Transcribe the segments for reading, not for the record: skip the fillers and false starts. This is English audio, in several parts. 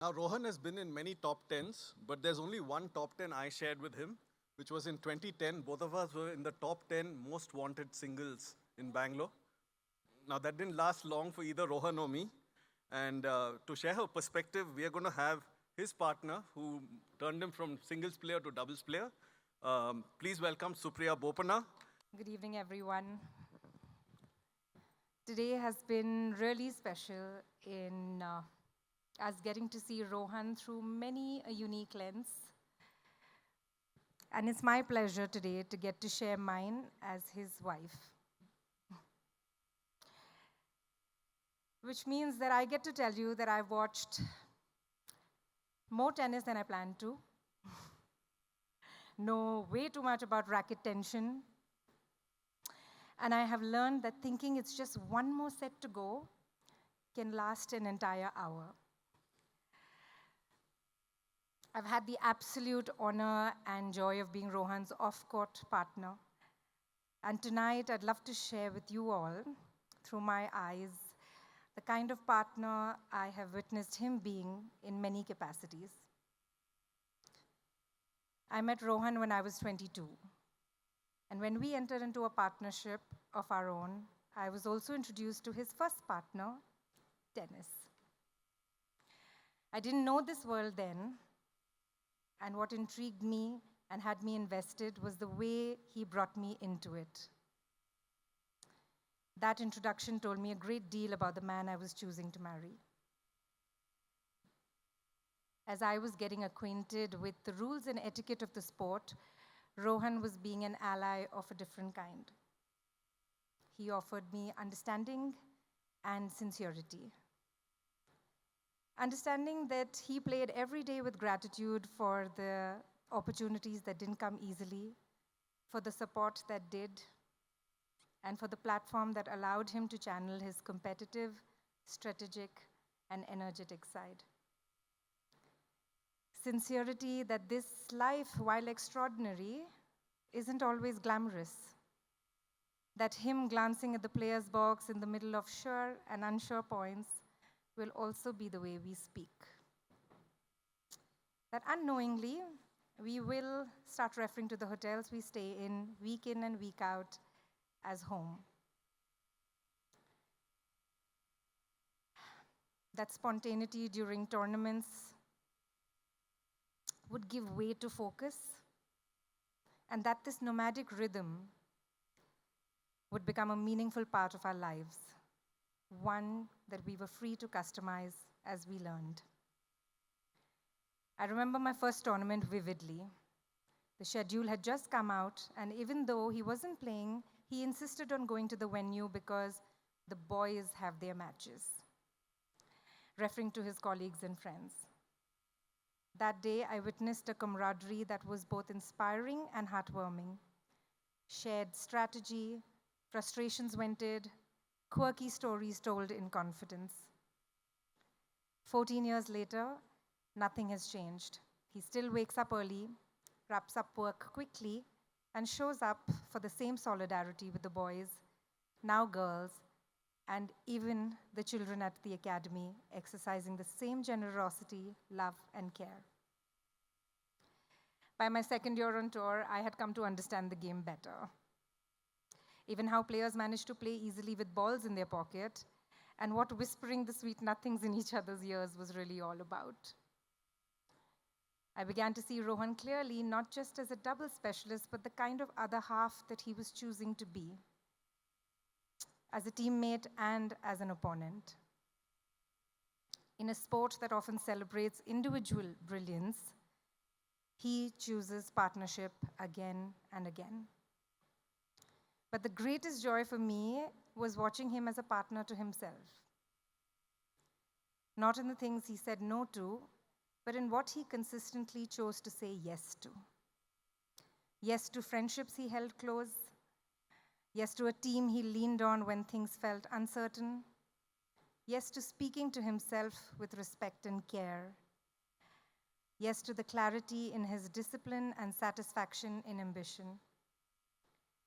Now, Rohan has been in many top 10s, but there's only one top 10 I shared with him, which was in 2010. Both of us were in the top 10 most wanted singles in Bangalore. Now, that didn't last long for either Rohan or me. And to share her perspective, we are going to have his partner, who turned him from singles player to doubles player. Please welcome Supriya Bopanna. Good evening, everyone. Today has been really special in us getting to see Rohan through many a unique lens. And it's my pleasure today to get to share mine as his wife. Which means that I get to tell you that I've watched more tennis than I planned to, know way too much about racket tension, and I have learned that thinking it's just one more set to go can last an entire hour. I've had the absolute honor and joy of being Rohan's off-court partner. And tonight, I'd love to share with you all, through my eyes, the kind of partner I have witnessed him being in many capacities. I met Rohan when I was 22. And when we entered into a partnership of our own, I was also introduced to his first partner, tennis. I didn't know this world then, and what intrigued me and had me invested was the way he brought me into it. That introduction told me a great deal about the man I was choosing to marry. As I was getting acquainted with the rules and etiquette of the sport, Rohan was being an ally of a different kind. He offered me understanding and sincerity. Understanding that he played every day with gratitude for the opportunities that didn't come easily, for the support that did, and for the platform that allowed him to channel his competitive, strategic, and energetic side. Sincerity that this life, while extraordinary, isn't always glamorous. That him glancing at the player's box in the middle of sure and unsure points will also be the way we speak. That unknowingly, we will start referring to the hotels we stay in and week out, as home. That spontaneity during tournaments would give way to focus, and that this nomadic rhythm would become a meaningful part of our lives, one that we were free to customize as we learned. I remember my first tournament vividly. The schedule had just come out, and even though he wasn't playing, he insisted on going to the venue because the boys have their matches, referring to his colleagues and friends. That day, I witnessed a camaraderie that was both inspiring and heartwarming. Shared strategy, frustrations vented, quirky stories told in confidence. 14 years later, nothing has changed. He still wakes up early, wraps up work quickly, and shows up for the same solidarity with the boys, now girls, and even the children at the academy, exercising the same generosity, love, and care. By my second year on tour, I had come to understand the game better. Even how players managed to play easily with balls in their pocket, and what whispering the sweet nothings in each other's ears was really all about. I began to see Rohan clearly, not just as a double specialist, but the kind of other half that he was choosing to be, as a teammate and as an opponent. In a sport that often celebrates individual brilliance, he chooses partnership again and again. But the greatest joy for me was watching him as a partner to himself. Not in the things he said no to, but in what he consistently chose to say yes to. Yes to friendships he held close. Yes to a team he leaned on when things felt uncertain. Yes to speaking to himself with respect and care. Yes to the clarity in his discipline and satisfaction in ambition.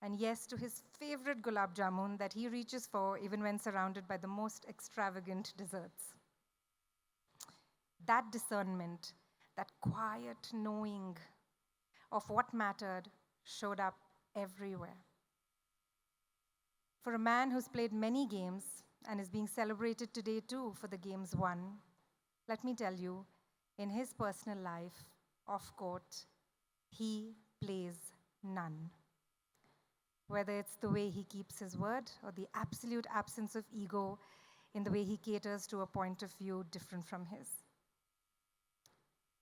And yes to his favorite gulab jamun that he reaches for even when surrounded by the most extravagant desserts. That discernment, that quiet knowing of what mattered showed up everywhere. For a man who's played many games and is being celebrated today too for the games won, let me tell you, in his personal life, off court, he plays none. Whether it's the way he keeps his word or the absolute absence of ego in the way he caters to a point of view different from his.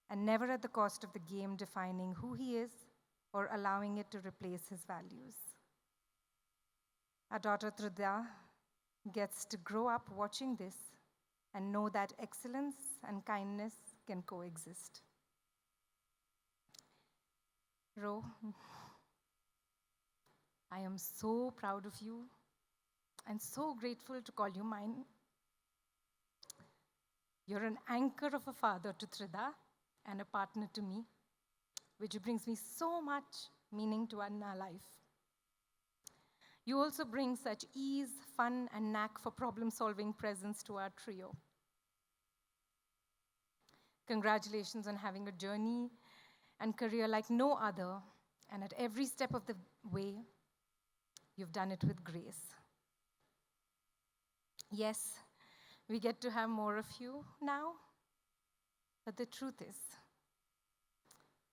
And never at the cost of the game defining who he is or allowing it to replace his values. Our daughter Trudya gets to grow up watching this and know that excellence and kindness can coexist. Ro, I am so proud of you and so grateful to call you mine. You're an anchor of a father to Trida and a partner to me, which brings me so much meaning to our life. You also bring such ease, fun, and knack for problem-solving presence to our trio. Congratulations on having a journey and career like no other, and at every step of the way, you've done it with grace. Yes, we get to have more of you now, but the truth is,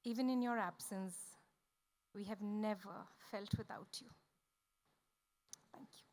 even in your absence, we have never felt without you. Thank you.